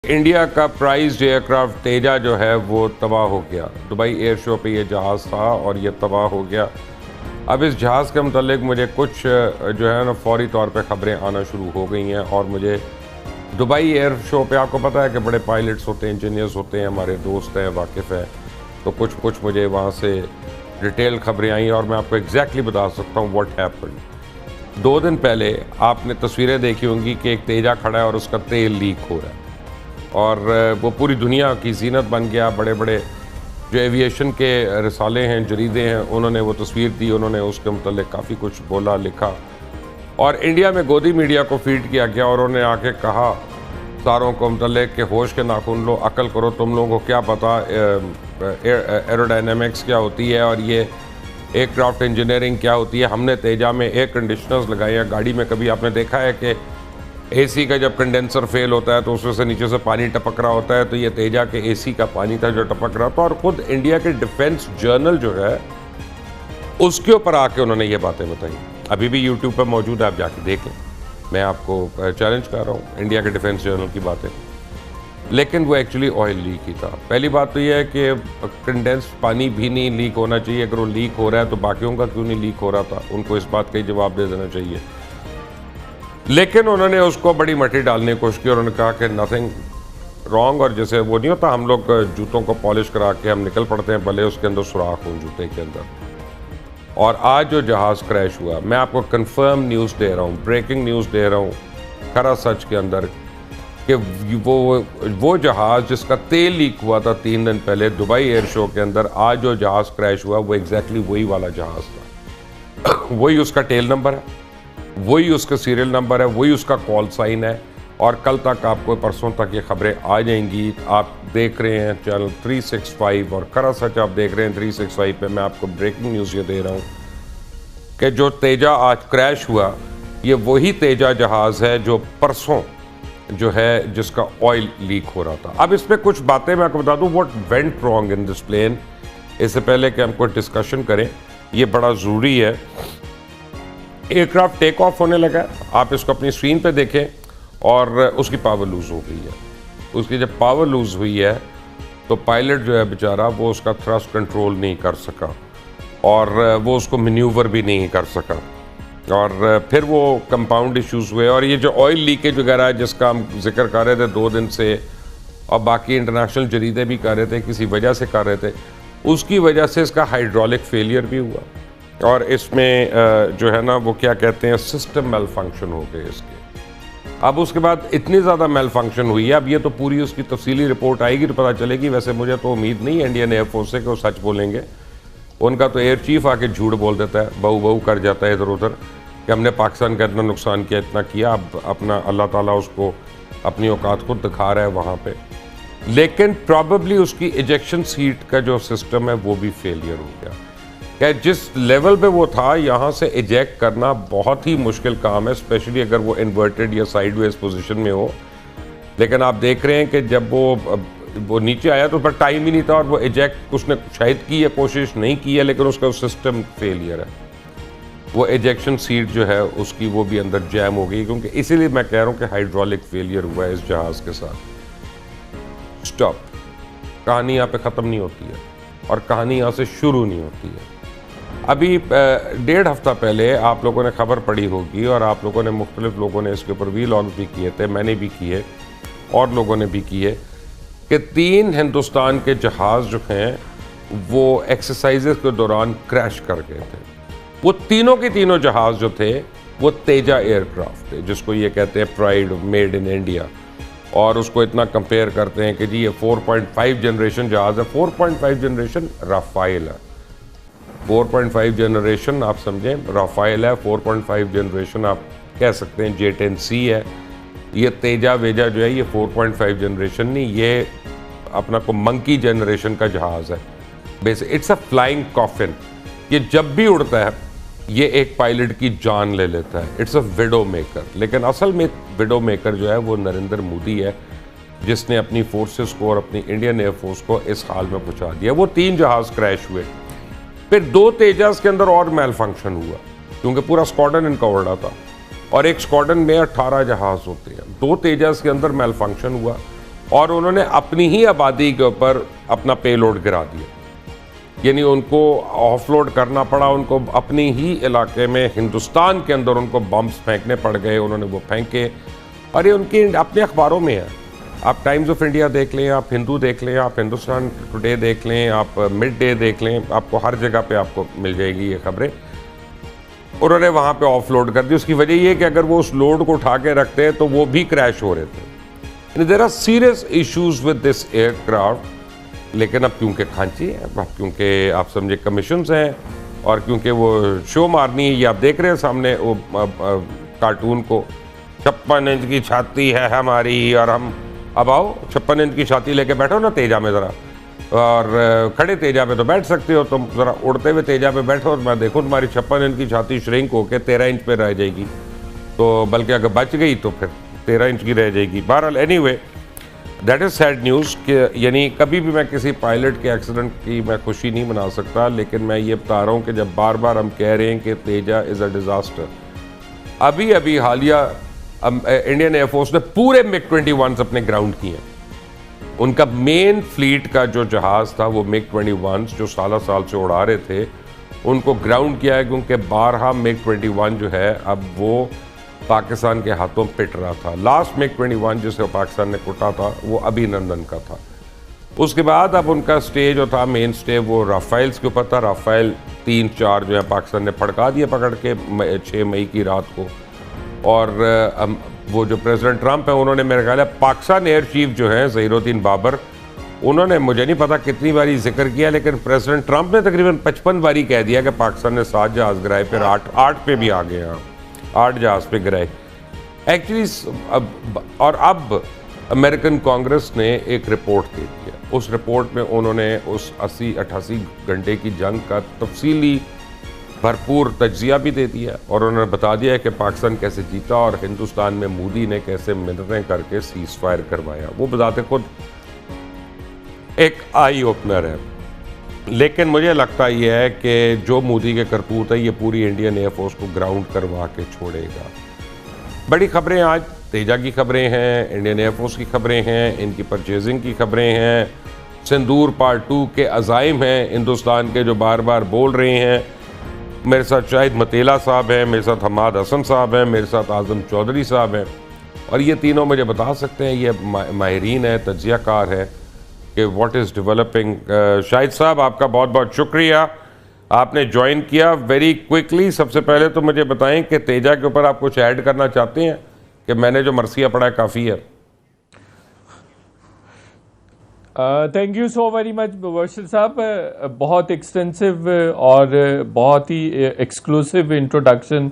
India का prized aircraft Teja जो है वो तबाह हो गया। दुबई एयर शो पे ये जहाज़ था और ये तबाह हो गया। अब इस जहाज़ के मुतालिक मुझे कुछ जो है ना फौरी तौर पे ख़बरें आना शुरू हो गई हैं और मुझे दुबई एयर शो पे आपको पता है कि बड़े पायलट्स होते हैं, इंजीनियर्स होते हैं, हमारे दोस्त हैं, वाकिफ़ हैं, तो कुछ मुझे वहाँ से डिटेल ख़बरें आई और मैं आपको एग्जैक्टली बता सकता हूँ व्हाट हैपेंड। 2 दिन पहले आपने तस्वीरें देखी होंगी कि एक तेजा खड़ा है और उसका तेल लीक हो रहा है और वो पूरी दुनिया की जीनत बन गया। बड़े बड़े जो एविएशन के रिसाले हैं, जरीदे हैं, उन्होंने वो तस्वीर दी, उन्होंने उसके मुतालिक काफ़ी कुछ बोला, लिखा और इंडिया में गोदी मीडिया को फीड किया गया और उन्होंने आके कहा सारों को मुतालिक कि होश के नाखून लो, अकल करो, तुम लोगों को क्या पता एरोडायनेमिक्स क्या होती है और ये एयरक्राफ्ट इंजीनियरिंग क्या होती है। हमने तेजा में एयर कंडीशनर्स लगाए हैं। गाड़ी में कभी आपने देखा है कि एसी का जब कंडेंसर फेल होता है तो उसमें से नीचे से पानी टपक रहा होता है, तो ये तेजा के एसी का पानी था जो टपक रहा था। और ख़ुद इंडिया के डिफेंस जर्नल जो है उसके ऊपर आके उन्होंने ये बातें बताई, अभी भी यूट्यूब पर मौजूद है, आप जाके देख लें। मैं आपको चैलेंज कर रहा हूँ इंडिया के डिफेंस जर्नल की बातें, लेकिन वो एक्चुअली ऑयल लीक ही था। पहली बात तो ये है कि कंडेंस पानी भी नहीं लीक होना चाहिए। अगर वो लीक हो रहा है तो बाकियों का क्यों नहीं लीक हो रहा था, उनको इस बात का ही जवाब दे देना चाहिए। लेकिन उन्होंने उसको बड़ी मट्टी डालने की कोशिश की और उन्होंने कहा कि नथिंग रॉन्ग। और जैसे वो नहीं होता, हम लोग जूतों को पॉलिश करा के हम निकल पड़ते हैं, भले उसके अंदर सुराख हो जूते के अंदर। और आज जो जहाज़ क्रैश हुआ, मैं आपको कंफर्म न्यूज़ दे रहा हूँ, ब्रेकिंग न्यूज़ दे रहा हूँ खरा सच के अंदर, कि वो जहाज़ जिसका तेल लीक हुआ था 3 दिन पहले दुबई एयर शो के अंदर, आज जो जहाज़ क्रैश हुआ वो एग्जैक्टली वही वाला जहाज़ था। वही उसका टेल नंबर है, वही उसका सीरियल नंबर है, वही उसका कॉल साइन है। और कल तक आपको, परसों तक ये खबरें आ जाएंगी। आप देख रहे हैं चैनल 365 और खरा सच आप देख रहे हैं 365 पे। मैं आपको ब्रेकिंग न्यूज़ ये दे रहा हूँ कि जो तेजा आज क्रैश हुआ ये वही तेजा जहाज़ है जो परसों जो है जिसका ऑयल लीक हो रहा था। अब इसमें कुछ बातें मैं आपको बता दूँ what went wrong in this plane, इससे पहले कि हम कोई डिस्कशन करें, ये बड़ा ज़रूरी है। एयरक्राफ्ट टेक ऑफ होने लगा, आप इसको अपनी स्क्रीन पे देखें और उसकी पावर लूज़ हो गई है। उसकी जब पावर लूज़ हुई है तो पायलट जो है बेचारा वो उसका थ्रस्ट कंट्रोल नहीं कर सका और वो उसको मैन्यूवर भी नहीं कर सका और फिर वो कंपाउंड इश्यूज़ हुए। और ये जो ऑयल लीकेज वगैरह है जिसका हम जिक्र कर रहे थे 2 दिन से और बाकी इंटरनेशनल जरीदे भी कर रहे थे, किसी वजह से कर रहे थे, उसकी वजह से इसका हाइड्रोलिक फेलियर भी हुआ और इसमें जो है ना वो क्या कहते हैं सिस्टम मेल फंक्शन हो गए इसके। अब उसके बाद इतनी ज़्यादा मेल फंक्शन हुई है, अब ये तो पूरी उसकी तफसीली रिपोर्ट आएगी तो पता चलेगी। वैसे मुझे तो उम्मीद नहीं है इंडियन एयरफोर्स से कि वो सच बोलेंगे। उनका तो एयर चीफ आके झूठ बोल देता है, बहू कर जाता है इधर उधर कि हमने पाकिस्तान का इतना नुकसान किया, इतना किया। अब अपना अल्लाह ताला उसको अपनी औकात खुद दिखा रहा है वहाँ पे। लेकिन प्रॉबेबली उसकी इजेक्शन सीट का जो सिस्टम है वो भी फेलियर हो गया। क्या जिस लेवल पे वो था, यहाँ से इजेक्ट करना बहुत ही मुश्किल काम है, स्पेशली अगर वो इन्वर्टेड या साइडवेज पोजीशन में हो। लेकिन आप देख रहे हैं कि जब वो नीचे आया तो पर टाइम ही नहीं था और वो इजेक्ट उसने शायद की है, कोशिश नहीं की है, लेकिन उसका सिस्टम फेलियर है। वो इजेक्शन सीट जो है उसकी वो भी अंदर जैम हो गई, क्योंकि इसीलिए मैं कह रहा हूँ कि हाइड्रोलिक फेलियर हुआ है इस जहाज़ के साथ। स्टॉप, कहानी यहाँ पे ख़त्म नहीं होती है और कहानी यहाँ से शुरू नहीं होती है। अभी 1.5 हफ्ता पहले आप लोगों ने खबर पढ़ी होगी और आप लोगों ने, मुख्तलिफ लोगों ने इसके ऊपर वीलॉग भी किए थे, मैंने भी किए और लोगों ने भी किए, कि 3 हिंदुस्तान के जहाज़ जो हैं वो एक्सरसाइजेस के दौरान क्रैश कर गए थे। वो तीनों के तीनों जहाज़ जो थे वो तेजा एयरक्राफ्ट थे, जिसको ये कहते हैं प्राइड मेड इन इंडिया। और उसको इतना कंपेयर करते हैं कि जी ये 4.5 जनरेशन जहाज़ है। 4.5 जनरेशन राफाइल है, 4.5 जनरेशन आप समझें राफाइल है, 4.5 जनरेशन आप कह सकते हैं J-10C है। ये तेजा वेजा जो है ये 4.5 जनरेशन नहीं, ये अपना को मंकी जनरेशन का जहाज़ है। Basic it's a flying coffin. ये जब भी उड़ता है ये एक पायलट की जान ले लेता है। It's a window maker. लेकिन असल में विडो मेकर जो है वो नरेंद्र मोदी है, जिसने अपनी फोर्सेस को और अपनी इंडियन एयरफोर्स को इस हाल में पहुंचा दिया। वो 3 जहाज़ क्रैश हुए, फिर 2 तेजास के अंदर और मेल फंक्शन हुआ, क्योंकि पूरा स्क्वाड्रन इनका उड़ा था और एक स्क्वाड्रन में 18 जहाज़ होते हैं। 2 तेजास के अंदर मेल फंक्शन हुआ और उन्होंने अपनी ही आबादी के ऊपर अपना पेलोड गिरा दिया, यानी उनको ऑफलोड करना पड़ा, उनको अपनी ही इलाके में हिंदुस्तान के अंदर उनको बम्स फेंकने पड़ गए, उन्होंने वो फेंके। और ये उनके अपने अखबारों में है, आप टाइम्स ऑफ इंडिया देख लें, आप हिंदू देख लें, आप हिंदुस्तान टुडे देख लें, आप मिड डे देख लें, आपको हर जगह पे आपको मिल जाएगी ये खबरें। उन्होंने वहाँ पे ऑफलोड कर दी। उसकी वजह ये कि अगर वो उस लोड को उठा के रखते तो वो भी क्रैश हो रहे थे। There are serious issues with this aircraft, लेकिन अब क्योंकि खांची है, अब क्योंकि आप समझे कमीशंस हैं, और क्योंकि वो शो मारनी है, ये आप देख रहे हैं सामने वो कार्टून को, 56 इंच की छाती है हमारी, और हम अब आओ 56 इंच की छाती लेके बैठो ना तेजा में ज़रा, और खड़े तेजा पे तो बैठ सकते हो तुम, ज़रा उड़ते हुए तेजा पे बैठो और मैं देखूँ तुम्हारी 56 इंच की छाती श्रिंक होके 13 इंच पे रह जाएगी, तो बल्कि अगर बच गई तो फिर 13 इंच की रह जाएगी। बहरहाल anyway that is sad news कि यानी कभी भी मैं किसी पायलट के एक्सीडेंट की मैं खुशी नहीं मना सकता, लेकिन मैं ये बता रहा हूँ कि जब बार बार हम कह रहे हैं कि तेजा इज़ अ डिज़ास्टर, अभी अभी हालिया इंडियन एयरफोर्स ने पूरे मिग 21 अपने ग्राउंड किए हैं। उनका मेन फ्लीट का जो जहाज़ था वो मिग 21 जो साल से उड़ा रहे थे, उनको ग्राउंड किया है, क्योंकि 12 मिग 21 जो है अब वो पाकिस्तान के हाथों पिट रहा था। लास्ट मिग 21 जिसे पाकिस्तान ने कुटा था वो अभिनंदन का था। उसके बाद अब उनका स्टे जो था मेन स्टे वो राफेल्स के ऊपर था। राफेल 3-4 जो है पाकिस्तान ने फड़का दिए पकड़ के 6 मई की रात को। और वो जो प्रेसिडेंट ट्रंप है उन्होंने मेरे ख्याल है पाकिस्तान एयर चीफ जो है ज़हीरुद्दीन बाबर, उन्होंने मुझे नहीं पता कितनी बारी जिक्र किया, लेकिन प्रेसिडेंट ट्रंप ने तकरीबन 55 बारी कह दिया कि पाकिस्तान ने 7 जहाज़ गिराए, फिर 8 पे भी आ गए, हाँ 8 जहाज़ पे गिराए एक्चुअली। और अब अमेरिकन कांग्रेस ने एक रिपोर्ट दे दिया। उस रिपोर्ट में उन्होंने उस 80-88 घंटे की जंग का तफसीली भरपूर तज्जिया भी दे दिया, और उन्होंने बता दिया है कि पाकिस्तान कैसे जीता और हिंदुस्तान में मोदी ने कैसे मिन्नतें करके सीज फायर करवाया। वो बताते खुद एक आई ओपनर है, लेकिन मुझे लगता यह है कि जो मोदी के करतूत है ये पूरी इंडियन एयरफोर्स को ग्राउंड करवा के छोड़ेगा। बड़ी खबरें आज तेजा की खबरें हैं, इंडियन एयरफोर्स की खबरें हैं, इनकी परचेजिंग की खबरें हैं, सिंदूर पार्ट 2 के अज़ाइम हैं हिंदुस्तान के जो बार बार बोल रहे हैं। मेरे साथ शाहिद मतेला साहब हैं, मेरे साथ हमाद हसन साहब हैं, मेरे साथ आज़म चौधरी साहब हैं, और ये तीनों मुझे बता सकते हैं, ये माहिरीन है, तज्जियाकार है कि व्हाट इज़ डेवलपिंग। शाहिद साहब आपका बहुत बहुत शुक्रिया, आपने ज्वाइन किया वेरी क्विकली। सबसे पहले तो मुझे बताएं कि तेजा के ऊपर आप कुछ ऐड करना चाहते हैं कि मैंने जो मरसिया पढ़ा है काफ़ी है? Thank you so very much Varshal साहब, बहुत एक्सटेंसिव और बहुत ही एक्सक्लूसिव इंट्रोडक्शन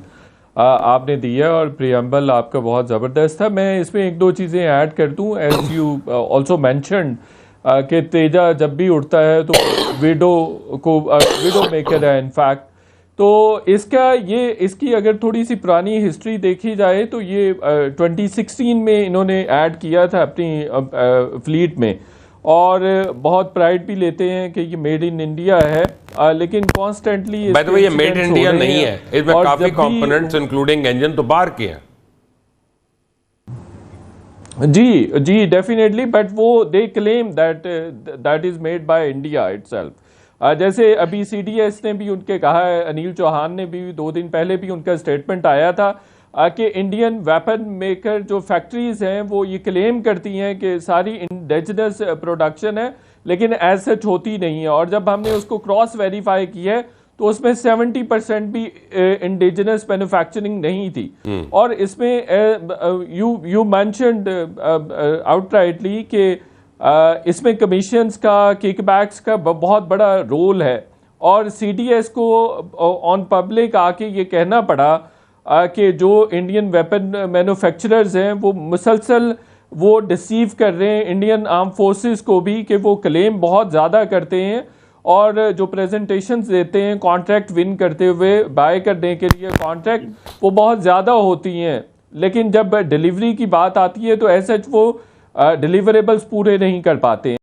आपने दिया और प्रियम्बल आपका बहुत ज़बरदस्त था। मैं इसमें 1-2 चीज़ें ऐड कर दूं। एज यू ऑल्सो मैंशनड कि तेजा जब भी उड़ता है तो विडो मेकर है इनफैक्ट। तो इसकी अगर थोड़ी सी पुरानी हिस्ट्री देखी जाए तो ये 2016 में इन्होंने ऐड किया था अपनी फ्लीट में, और बहुत प्राइड भी लेते हैं कि ये मेड इन इंडिया है, लेकिन कॉन्स्टेंटली बाय द वे ये मेड इन इंडिया नहीं है, इसमें काफी कंपोनेंट्स इंक्लूडिंग इंजन तो बाहर के हैं। जी डेफिनेटली, बट वो they claim that is made by India itself. जैसे अभी CDS ने भी उनके कहा है, अनिल चौहान ने भी 2 दिन पहले भी उनका स्टेटमेंट आया था कि इंडियन वेपन मेकर जो फैक्ट्रीज हैं वो ये क्लेम करती हैं कि सारी इंडिजिनस प्रोडक्शन है, लेकिन एज सच होती नहीं है। और जब हमने उसको क्रॉस वेरीफाई किया है तो उसमें 70% भी इंडिजिनस मैन्युफैक्चरिंग नहीं थी। और इसमें यू मेंशन्ड आउटराइटली कि इसमें कमीशंस का, किकबैक्स का बहुत बड़ा रोल है, और CDS को ऑन पब्लिक आके ये कहना पड़ा कि जो इंडियन वेपन मैन्युफैक्चरर्स हैं वो मुसलसल वो डिसीव कर रहे हैं इंडियन आर्म फोर्सेस को भी, कि वो क्लेम बहुत ज़्यादा करते हैं और जो प्रेजेंटेशंस देते हैं कॉन्ट्रैक्ट विन करते हुए बाय करने के लिए कॉन्ट्रैक्ट, वो बहुत ज़्यादा होती हैं, लेकिन जब डिलीवरी की बात आती है तो ऐसा वो डिलीवरेबल्स पूरे नहीं कर पाते हैं।